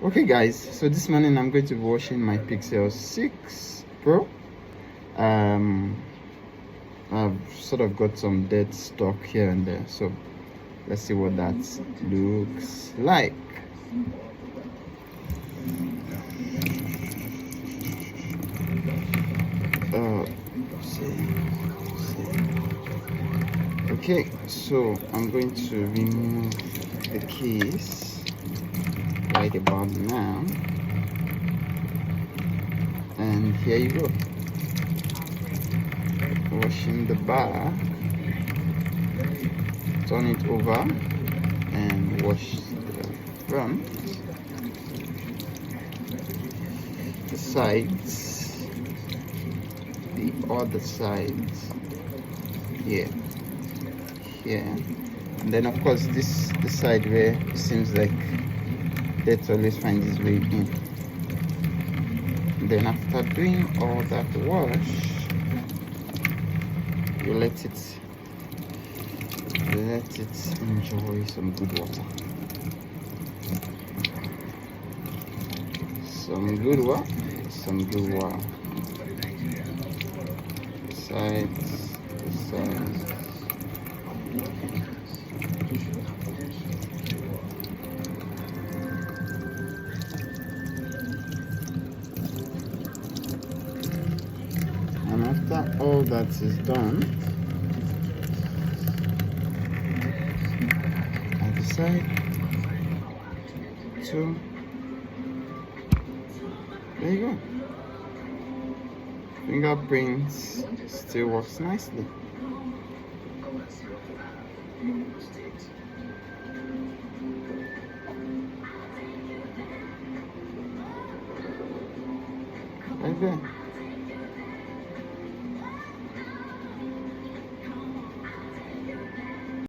Okay guys, so this morning I'm going to be washing my Pixel 6 Pro. I've sort of got some dead stock here and there, so let's see what that looks like. Okay, so I'm going to remove the case right about now, and here you go. Washing the bar, turn it over and wash the front, the sides, the other sides, here, and then of course the side where it seems like dirt always finds its way in. And then after doing all that wash, you let it enjoy some good water. Some good water. Sides. And after all that is done, I decide to, there you go. Fingerprints still works nicely. Right there.